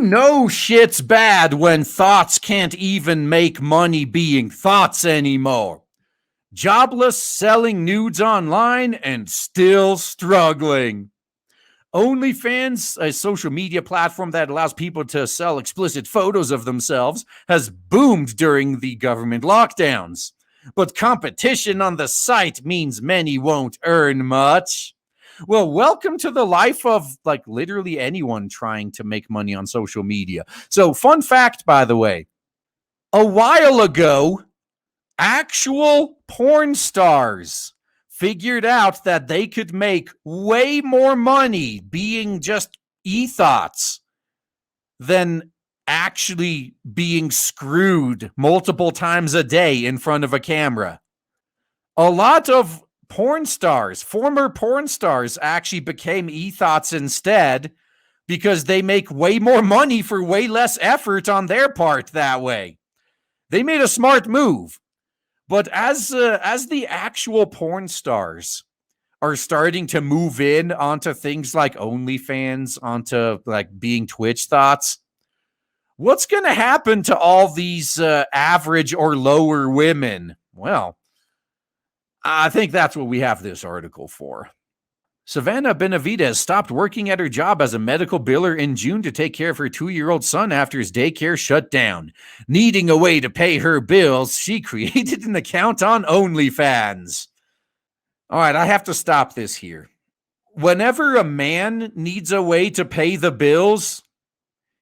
You know shit's bad when thoughts can't even make money being thoughts anymore. Jobless, selling nudes online, and still struggling. OnlyFans, a social media platform that allows people to sell explicit photos of themselves, has boomed during the government lockdowns. But competition on the site means many won't earn much. Well, welcome to the life of like literally anyone trying to make money on social media. So, fun fact, by the way, a while ago, actual porn stars figured out that they could make way more money being just e-thoughts than actually being screwed multiple times a day in front of a camera. A lot of porn stars, former porn stars, actually became e-thoughts instead because they make way more money for way less effort on their part that way. They made a smart move. But as the actual porn stars are starting to move in onto things like OnlyFans, onto like being Twitch thoughts, what's going to happen to all these average or lower women? Well, I think that's what we have this article for. Savannah Benavidez stopped working at her job as a medical biller in June to take care of her 2-year-old son after his daycare shut down. Needing a way to pay her bills, she created an account on OnlyFans. All right, I have to stop this here. Whenever a man needs a way to pay the bills,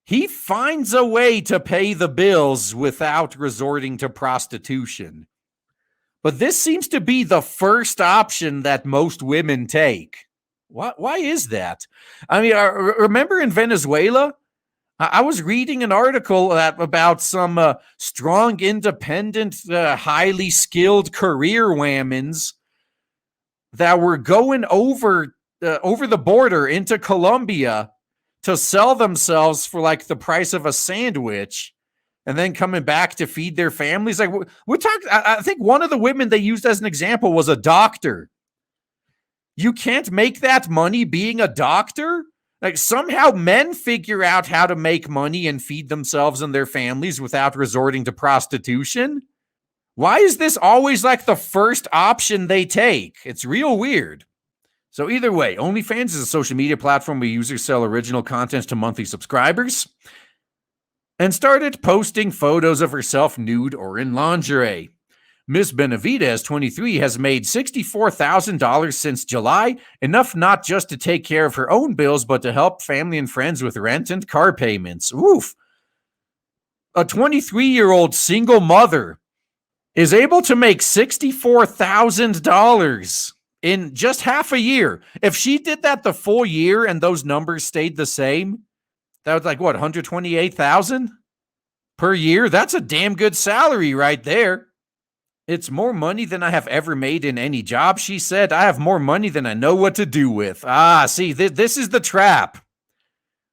he finds a way to pay the bills without resorting to prostitution. But this seems to be the first option that most women take. Why is that? I mean, remember in Venezuela? I was reading an article about some strong, independent, highly skilled career whammies that were going over the border into Colombia to sell themselves for like the price of a sandwich, and then coming back to feed their families. Like we're talking, I think one of the women they used as an example was a doctor. You can't make that money being a doctor? Like somehow men figure out how to make money and feed themselves and their families without resorting to prostitution? Why is this always like the first option they take? It's real weird. So either way, OnlyFans is a social media platform where users sell original content to monthly subscribers, and started posting photos of herself nude or in lingerie. Miss Benavidez, 23, has made $64,000 since July, enough not just to take care of her own bills, but to help family and friends with rent and car payments. Oof. A 23-year-old single mother is able to make $64,000 in just half a year. If she did that the full year and those numbers stayed the same, that was like, what, $128,000 per year? That's a damn good salary right there. It's more money than I have ever made in any job, she said. I have more money than I know what to do with. See, this is the trap.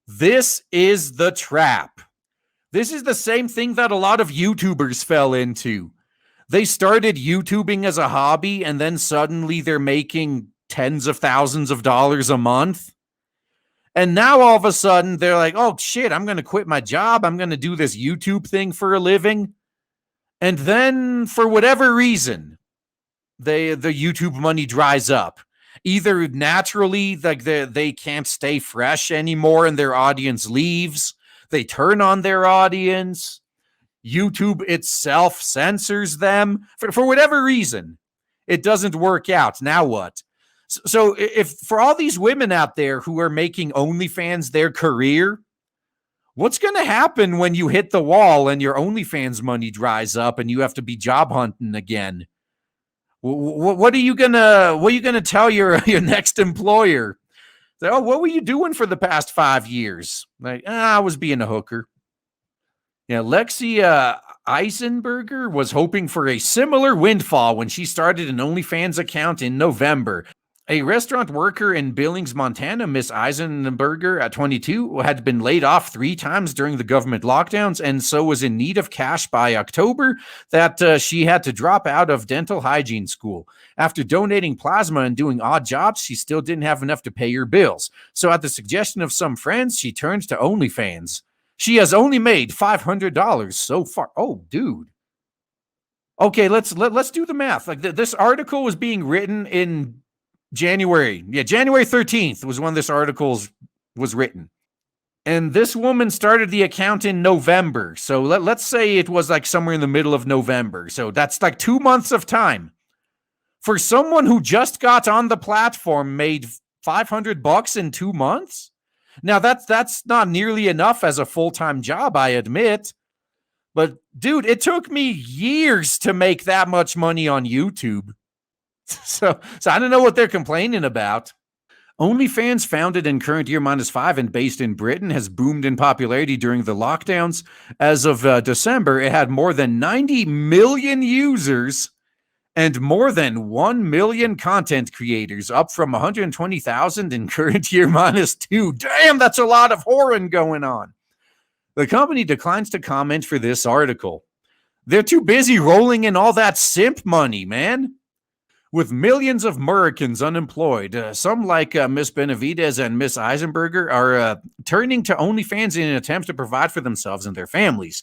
This is the trap. This is the same thing that a lot of YouTubers fell into. They started YouTubing as a hobby, and then suddenly they're making tens of thousands of dollars a month. And now all of a sudden they're like, oh shit, I'm going to quit my job. I'm going to do this YouTube thing for a living. And then for whatever reason, the YouTube money dries up. Either naturally, like they can't stay fresh anymore and their audience leaves. They turn on their audience. YouTube itself censors them. For whatever reason, it doesn't work out. Now what? So if for all these women out there who are making OnlyFans their career, what's going to happen when you hit the wall and your OnlyFans money dries up and you have to be job hunting again? What are you gonna tell your next employer? Oh, what were you doing for the past 5 years? Like, I was being a hooker. Yeah, Lexi Eisenberger was hoping for a similar windfall when she started an OnlyFans account in November. A restaurant worker in Billings, Montana, Miss Eisenberger, at 22, had been laid off 3 times during the government lockdowns and so was in need of cash by October that she had to drop out of dental hygiene school. After donating plasma and doing odd jobs, she still didn't have enough to pay her bills. So at the suggestion of some friends, she turned to OnlyFans. She has only made $500 so far. Oh, dude. Okay, let's do the math. Like this article was being written in January. Yeah, January 13th was when this article was written. And this woman started the account in November. So let's say it was like somewhere in the middle of November. So that's like 2 months of time. For someone who just got on the platform, made $500 in 2 months? Now that's not nearly enough as a full-time job, I admit. But dude, it took me years to make that much money on YouTube. So I don't know what they're complaining about. OnlyFans, founded in current year -5 and based in Britain, has boomed in popularity during the lockdowns. As of December, it had more than 90 million users and more than 1 million content creators, up from 120,000 in current year -2. Damn, that's a lot of whoring going on. The company declines to comment for this article. They're too busy rolling in all that simp money, man. With millions of Americans unemployed, some like Miss Benavides and Miss Eisenberger are turning to OnlyFans in an attempt to provide for themselves and their families.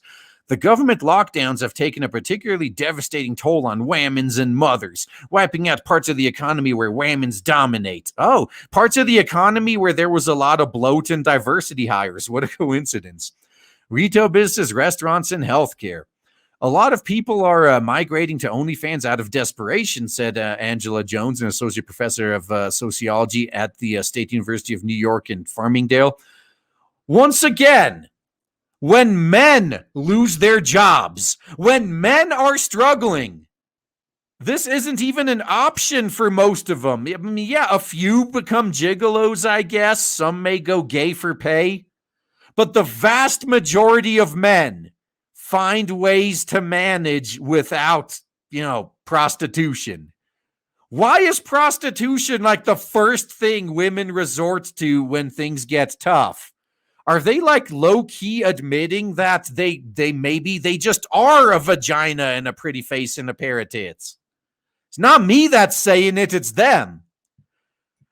The government lockdowns have taken a particularly devastating toll on whammons and mothers, wiping out parts of the economy where whammons dominate. Oh, parts of the economy where there was a lot of bloat and diversity hires. What a coincidence. Retail business, restaurants, and healthcare. A lot of people are migrating to OnlyFans out of desperation, said Angela Jones, an associate professor of sociology at the State University of New York in Farmingdale. Once again, when men lose their jobs, when men are struggling, this isn't even an option for most of them. I mean, yeah, a few become gigolos, I guess. Some may go gay for pay. But the vast majority of men find ways to manage without, prostitution. Why is prostitution like the first thing women resort to when things get tough? Are they like low-key admitting that they just are a vagina and a pretty face and a pair of tits? It's not me that's saying it, it's them.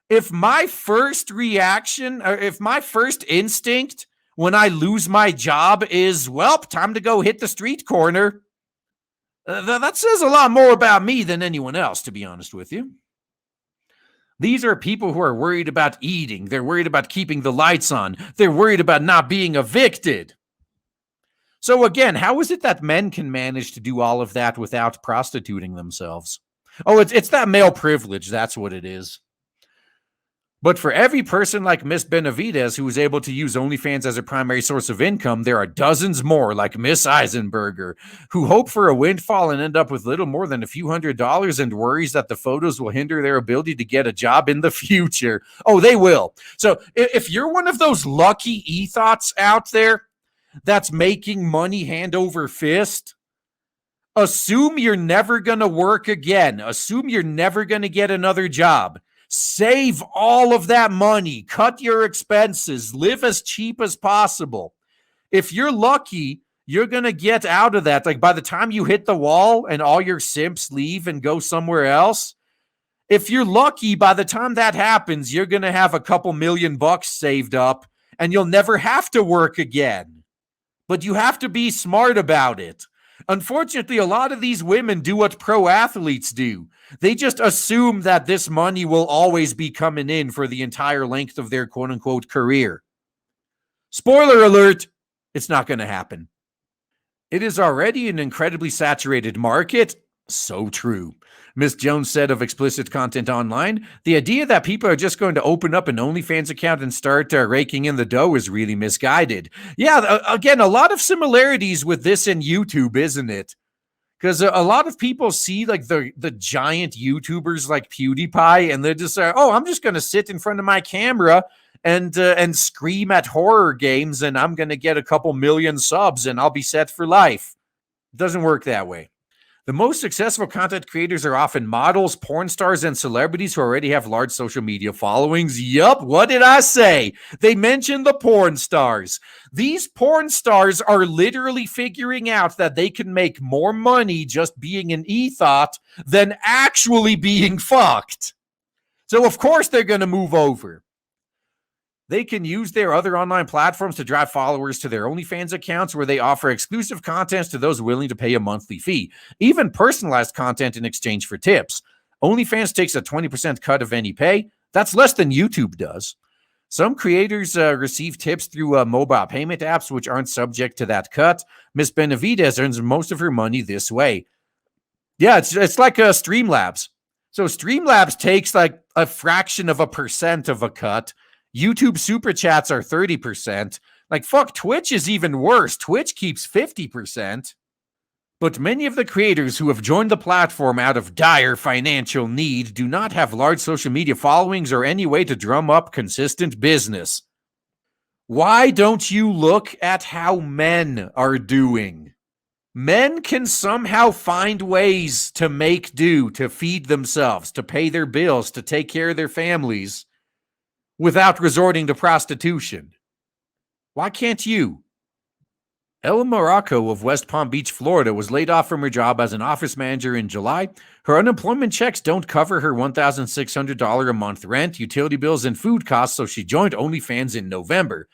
If my first reaction, or if my first instinct when I lose my job is, well, time to go hit the street corner, that says a lot more about me than anyone else, to be honest with you. These are people who are worried about eating. They're worried about keeping the lights on. They're worried about not being evicted. So again, how is it that men can manage to do all of that without prostituting themselves? Oh, it's that male privilege. That's what it is. But for every person like Miss Benavides who is able to use OnlyFans as a primary source of income, there are dozens more like Miss Eisenberger who hope for a windfall and end up with little more than a few $100s and worries that the photos will hinder their ability to get a job in the future. Oh, they will. So if you're one of those lucky e-thots out there that's making money hand over fist, assume you're never going to work again. Assume you're never going to get another job. Save all of that money, cut your expenses, live as cheap as possible. If you're lucky, you're going to get out of that. Like by the time you hit the wall and all your simps leave and go somewhere else, if you're lucky, by the time that happens, you're going to have a couple $1,000,000 saved up and you'll never have to work again. But you have to be smart about it. Unfortunately, a lot of these women do what pro athletes do. They just assume that this money will always be coming in for the entire length of their quote-unquote career. Spoiler alert, it's not going to happen. It is already an incredibly saturated market. So true. Ms. Jones said of explicit content online, the idea that people are just going to open up an OnlyFans account and start raking in the dough is really misguided. Yeah, again, a lot of similarities with this and YouTube, isn't it? Because a lot of people see like the giant YouTubers like PewDiePie, and they're just like, oh, I'm just going to sit in front of my camera and scream at horror games, and I'm going to get a couple million subs, and I'll be set for life. It doesn't work that way. The most successful content creators are often models, porn stars, and celebrities who already have large social media followings. Yup, what did I say? They mentioned the porn stars. These porn stars are literally figuring out that they can make more money just being an e-thought than actually being fucked. So of course they're going to move over. They can use their other online platforms to drive followers to their OnlyFans accounts, where they offer exclusive content to those willing to pay a monthly fee, even personalized content in exchange for tips. OnlyFans takes a 20% cut of any pay. That's less than YouTube does. Some creators receive tips through mobile payment apps, which aren't subject to that cut. Miss Benavidez earns most of her money this way. Yeah, it's like Streamlabs. So Streamlabs takes like a fraction of a percent of a cut. YouTube super chats are 30%. Like, fuck, Twitch is even worse. Twitch keeps 50%. But many of the creators who have joined the platform out of dire financial need do not have large social media followings or any way to drum up consistent business. Why don't you look at how men are doing? Men can somehow find ways to make do, to feed themselves, to pay their bills, to take care of their families without resorting to prostitution. Why can't you? Ella Morocco of West Palm Beach, Florida, was laid off from her job as an office manager in July. Her unemployment checks don't cover her $1,600 a month rent, utility bills, and food costs, so she joined OnlyFans in November.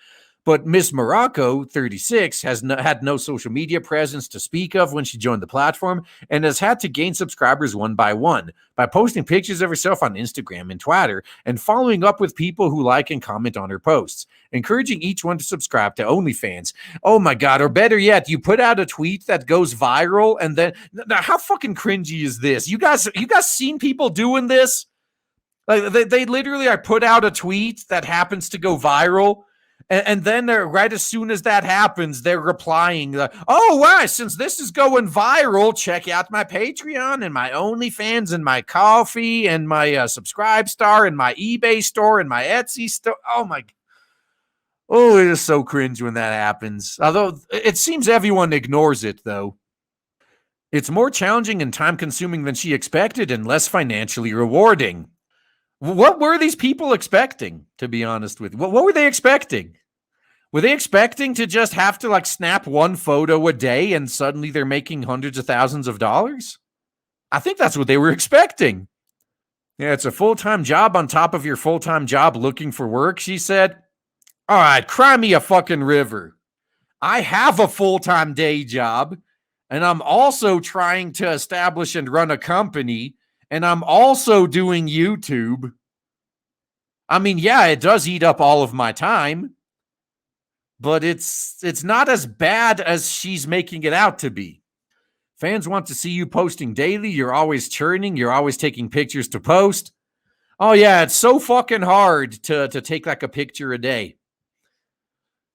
But Miss Morocco, 36, has had no social media presence to speak of when she joined the platform and has had to gain subscribers one by one by posting pictures of herself on Instagram and Twitter and following up with people who like and comment on her posts, encouraging each one to subscribe to OnlyFans. Oh my God, or better yet, you put out a tweet that goes viral and then, now how fucking cringy is this? You guys seen people doing this? Like they literally, I put out a tweet that happens to go viral. And then right as soon as that happens, they're replying, oh, wow, since this is going viral, check out my Patreon and my OnlyFans and my Coffee and my Subscribe Star and my eBay store and my Etsy store. Oh, my. Oh, it is so cringe when that happens. Although it seems everyone ignores it, though. It's more challenging and time-consuming than she expected and less financially rewarding. What were these people expecting, to be honest with you? What were they expecting? Were they expecting to just have to, like, snap one photo a day and suddenly they're making hundreds of thousands of dollars? I think that's what they were expecting. Yeah, it's a full-time job on top of your full-time job looking for work, she said. All right, cry me a fucking river. I have a full-time day job, and I'm also trying to establish and run a company, and I'm also doing YouTube. I mean, yeah, it does eat up all of my time, but it's not as bad as she's making it out to be. Fans want to see you posting daily. You're always churning. You're always taking pictures to post. Oh, yeah, it's so fucking hard to take like a picture a day.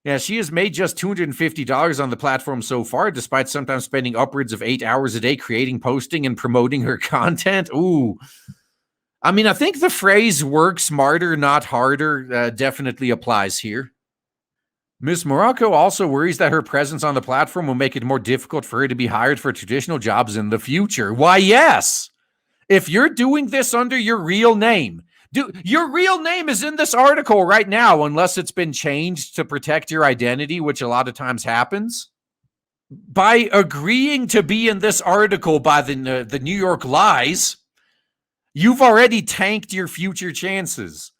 Yeah, she has made just $250 on the platform so far, despite sometimes spending upwards of 8 hours a day creating, posting, and promoting her content. Ooh. I mean, I think the phrase work smarter, not harder definitely applies here. Ms. Morocco also worries that her presence on the platform will make it more difficult for her to be hired for traditional jobs in the future. Why, yes. If you're doing this under your real name, your real name is in this article right now, unless it's been changed to protect your identity, which a lot of times happens. By agreeing to be in this article by the New York Lies, you've already tanked your future chances.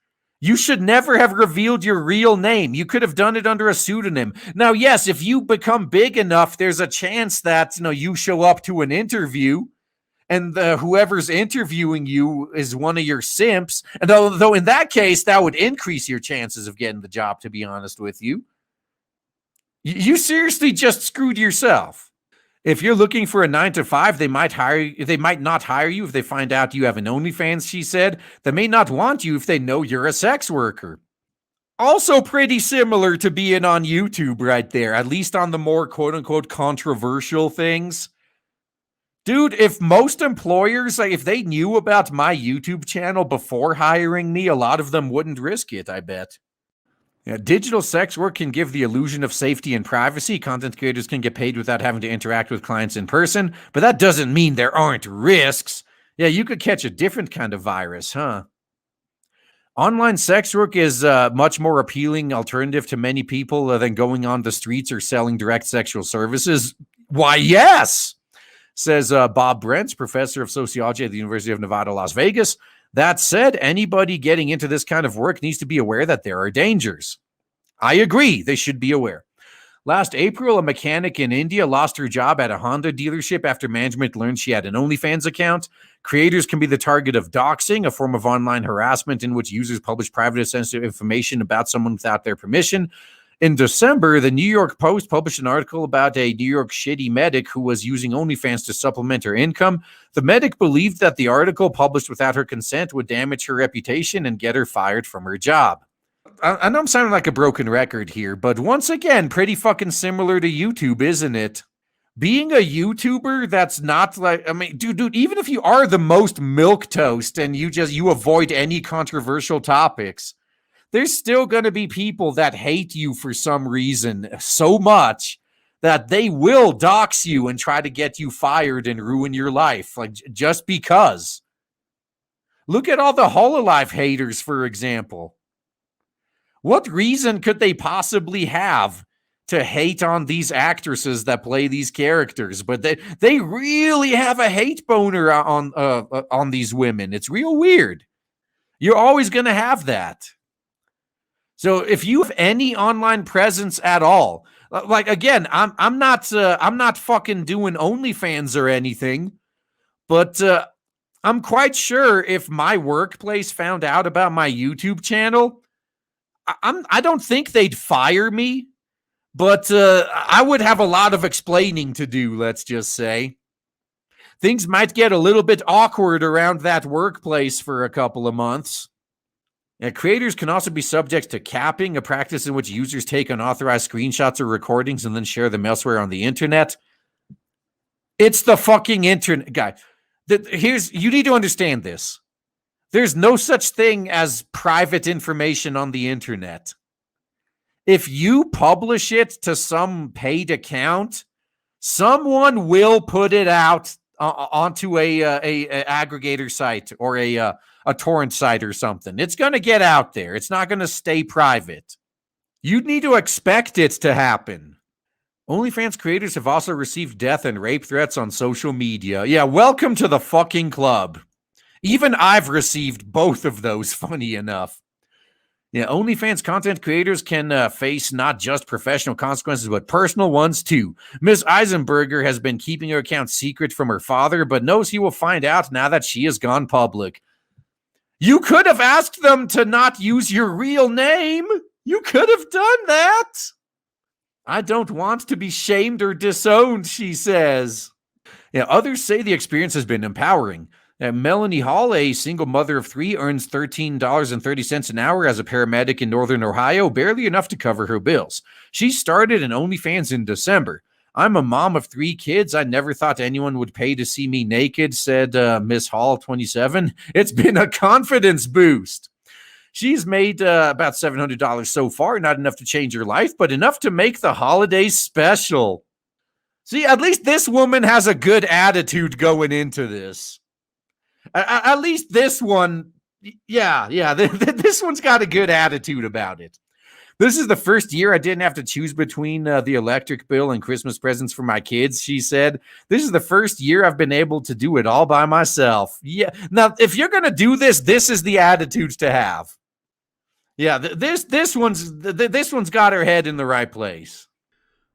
You should never have revealed your real name. You could have done it under a pseudonym. Now, yes, if you become big enough, there's a chance that you show up to an interview and whoever's interviewing you is one of your simps. And though in that case, that would increase your chances of getting the job, to be honest with you. You seriously just screwed yourself. If you're looking for a 9-to-5, they might not hire you if they find out you have an OnlyFans, she said. They may not want you if they know you're a sex worker. Also pretty similar to being on YouTube right there, at least on the more quote-unquote controversial things. Dude, if most employers, if they knew about my YouTube channel before hiring me, a lot of them wouldn't risk it, I bet. Yeah, digital sex work can give the illusion of safety and privacy. Content creators can get paid without having to interact with clients in person, but that doesn't mean there aren't risks. Yeah, you could catch a different kind of virus, huh? Online sex work is a much more appealing alternative to many people than going on the streets or selling direct sexual services. Why, yes, says Bob Brents, professor of sociology at the University of Nevada, Las Vegas. That said, anybody getting into this kind of work needs to be aware that there are dangers. I agree, they should be aware. Last April, a mechanic in India lost her job at a Honda dealership after management learned she had an OnlyFans account. Creators can be the target of doxing, a form of online harassment in which users publish private and sensitive information about someone without their permission. In December, the New York Post published an article about a New York City medic who was using OnlyFans to supplement her income. The medic believed that the article published without her consent would damage her reputation and get her fired from her job. I know I'm sounding like a broken record here, but once again, pretty fucking similar to YouTube, isn't it? Being a YouTuber that's not like, I mean, dude, even if you are the most milquetoast and you avoid any controversial topics, there's still going to be people that hate you for some reason so much that they will dox you and try to get you fired and ruin your life, like just because. Look at all the Hololive haters, for example. What reason could they possibly have to hate on these actresses that play these characters? But they really have a hate boner on these women. It's real weird. You're always going to have that. So if you have any online presence at all, like again, I'm not fucking doing OnlyFans or anything, but I'm quite sure if my workplace found out about my YouTube channel, I don't think they'd fire me, but I would have a lot of explaining to do, let's just say. Things might get a little bit awkward around that workplace for a couple of months. Creators can also be subject to capping, a practice in which users take unauthorized screenshots or recordings and then share them elsewhere on the internet. It's the fucking internet, guy. You need to understand this. There's no such thing as private information on the internet. If you publish it to some paid account, someone will put it out onto a aggregator site or a torrent site or something. It's going to get out there. It's not going to stay private. You'd need to expect it to happen. OnlyFans creators have also received death and rape threats on social media. Yeah, welcome to the fucking club. Even I've received both of those, funny enough. Yeah, OnlyFans content creators can face not just professional consequences, but personal ones too. Ms. Eisenberger has been keeping her account secret from her father, but knows he will find out now that she has gone public. You could have asked them to not use your real name. You could have done that. I don't want to be shamed or disowned, she says. Yeah, others say the experience has been empowering. Melanie Hall, a single mother of 3, earns $13.30 an hour as a paramedic in Northern Ohio, barely enough to cover her bills. She started an OnlyFans in December. I'm a mom of 3 kids. I never thought anyone would pay to see me naked, said Miss Hall, 27. It's been a confidence boost. She's made about $700 so far, not enough to change her life, but enough to make the holidays special. See, at least this woman has a good attitude going into this. At least this one, this one's got a good attitude about it. This is the first year I didn't have to choose between the electric bill and Christmas presents for my kids, she said. This is the first year I've been able to do it all by myself. Yeah. Now, if you're going to do this, this is the attitudes to have. Yeah, this one's got her head in the right place.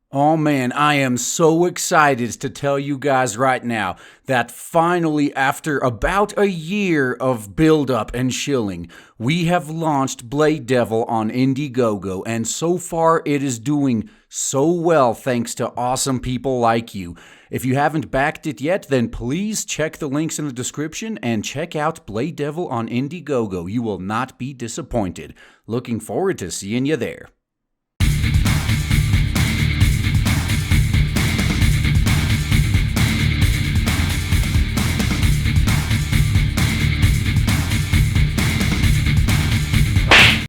Oh man, I am so excited to tell you guys right now that finally, after about a year of build-up and shilling, we have launched Blade Devil on Indiegogo, and so far it is doing so well thanks to awesome people like you. If you haven't backed it yet, then please check the links in the description and check out Blade Devil on Indiegogo. You will not be disappointed. Looking forward to seeing you there.